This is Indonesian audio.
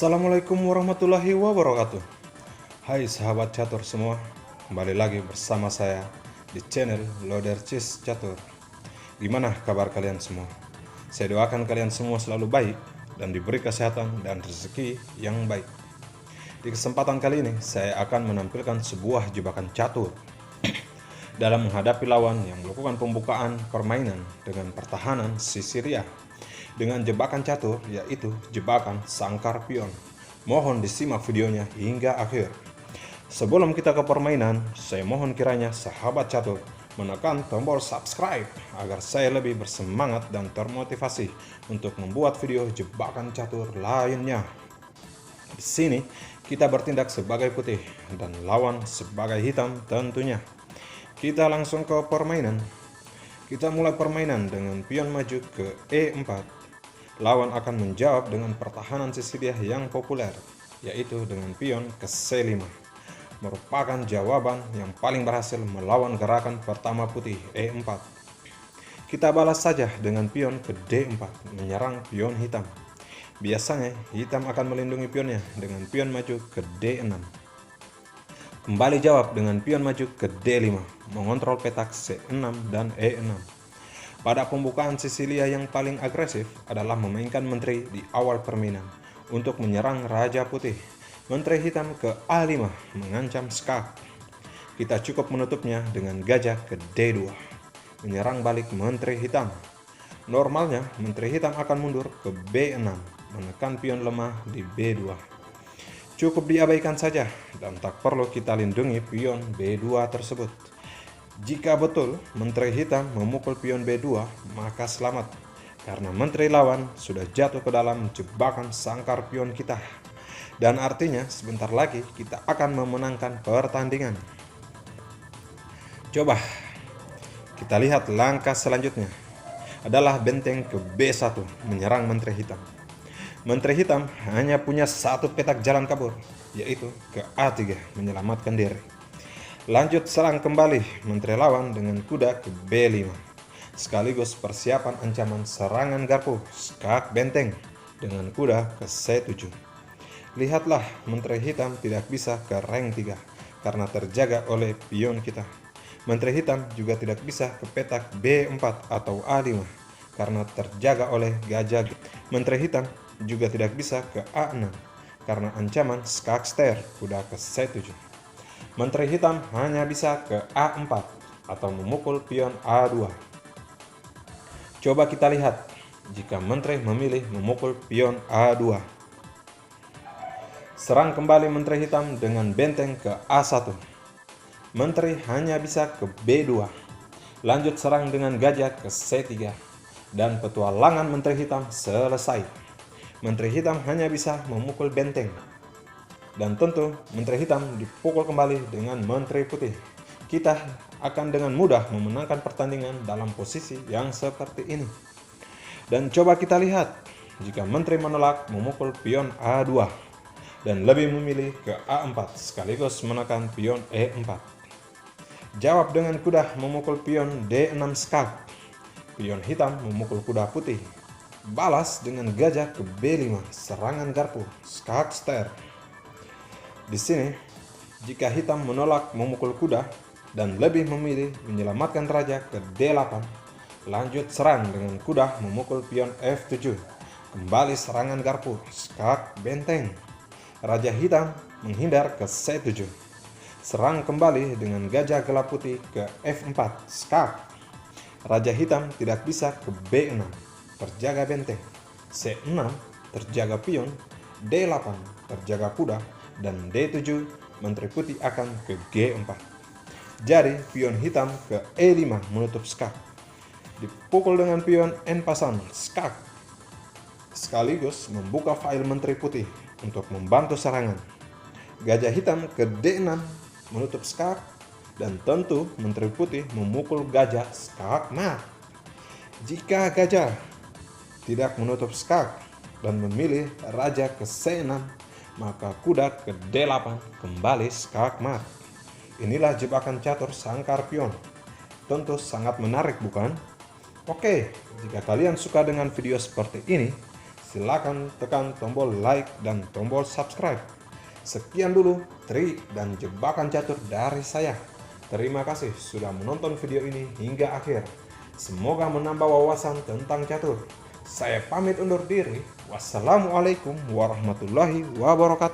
Assalamualaikum warahmatullahi wabarakatuh. Hai sahabat catur semua, kembali lagi bersama saya di channel Loader Cheese Catur. Gimana kabar kalian semua? Saya doakan kalian semua selalu baik dan diberi kesehatan dan rezeki yang baik. Di kesempatan kali ini saya akan menampilkan sebuah jebakan catur dalam menghadapi lawan yang melakukan pembukaan permainan dengan pertahanan Sisilia dengan jebakan catur, yaitu jebakan sangkar pion. Mohon disimak videonya hingga akhir. Sebelum kita ke permainan, saya mohon kiranya sahabat catur menekan tombol subscribe agar saya lebih bersemangat dan termotivasi untuk membuat video jebakan catur lainnya. Di sini kita bertindak sebagai putih dan lawan sebagai hitam tentunya. Kita langsung ke permainan. Kita mulai permainan dengan pion maju ke E4. Lawan akan menjawab dengan pertahanan Sisilia yang populer, yaitu dengan pion ke C5. Merupakan jawaban yang paling berhasil melawan gerakan pertama putih E4. Kita balas saja dengan pion ke D4, menyerang pion hitam. Biasanya hitam akan melindungi pionnya dengan pion maju ke D6. Kembali jawab dengan pion maju ke D5, mengontrol petak C6 dan E6. Pada pembukaan Sisilia yang paling agresif adalah memainkan menteri di awal permainan untuk menyerang Raja Putih. Menteri hitam ke A5 mengancam skak. Kita cukup menutupnya dengan gajah ke D2, menyerang balik menteri hitam. Normalnya menteri hitam akan mundur ke B6, menekan pion lemah di B2. Cukup diabaikan saja dan tak perlu kita lindungi pion B2 tersebut. Jika betul menteri hitam memukul pion B2, maka selamat, karena menteri lawan sudah jatuh ke dalam jebakan sangkar pion kita. Dan artinya sebentar lagi kita akan memenangkan pertandingan. Coba kita lihat langkah selanjutnya adalah benteng ke B1, menyerang menteri hitam. Menteri hitam hanya punya satu petak jalan kabur, yaitu ke A3, menyelamatkan diri. Lanjut serang kembali menteri lawan dengan kuda ke B5, sekaligus persiapan ancaman serangan garpu skak benteng dengan kuda ke C7. Lihatlah, menteri hitam tidak bisa ke rank 3 karena terjaga oleh pion kita. Menteri hitam juga tidak bisa ke petak B4 atau A5 karena terjaga oleh gajah. Menteri hitam juga tidak bisa ke A6 karena ancaman skak ster kuda ke C7. Menteri hitam hanya bisa ke A4 atau memukul pion A2. Coba kita lihat jika menteri memilih memukul pion A2. Serang kembali menteri hitam dengan benteng ke A1. Menteri hanya bisa ke B2. Lanjut serang dengan gajah ke C3. Dan petualangan menteri hitam selesai. Menteri hitam hanya bisa memukul benteng. Dan tentu menteri hitam dipukul kembali dengan menteri putih. Kita akan dengan mudah memenangkan pertandingan dalam posisi yang seperti ini. Dan coba kita lihat jika menteri menolak memukul pion A2 dan lebih memilih ke A4 sekaligus menekan pion E4. Jawab dengan kuda memukul pion D6 skak. Pion hitam memukul kuda putih. Balas dengan gajah ke B5, serangan garpu skak ster. Di sini, jika hitam menolak memukul kuda dan lebih memilih menyelamatkan raja ke D8, lanjut serang dengan kuda memukul pion F7. Kembali serangan garpu skak benteng. Raja hitam menghindar ke C7. Serang kembali dengan gajah gelap putih ke F4 skak. Raja hitam tidak bisa ke B6, terjaga benteng. C6 terjaga pion, D8 terjaga kuda, dan D7 menteri putih akan ke G4. Jadi pion hitam ke E5 menutup skak. Dipukul dengan pion N pasan skak. Sekaligus membuka file menteri putih untuk membantu serangan. Gajah hitam ke D6 menutup skak. Dan tentu menteri putih memukul gajah skak mat. Jika gajah tidak menutup skak dan memilih raja ke C6, maka kuda ke D8 kembali skak mat. Inilah jebakan catur sangkar pion. Tentu sangat menarik, bukan? Oke, jika kalian suka dengan video seperti ini, silakan tekan tombol like dan tombol subscribe. Sekian dulu trik dan jebakan catur dari saya. Terima kasih sudah menonton video ini hingga akhir. Semoga menambah wawasan tentang catur. Saya pamit undur diri. Wassalamualaikum warahmatullahi wabarakatuh.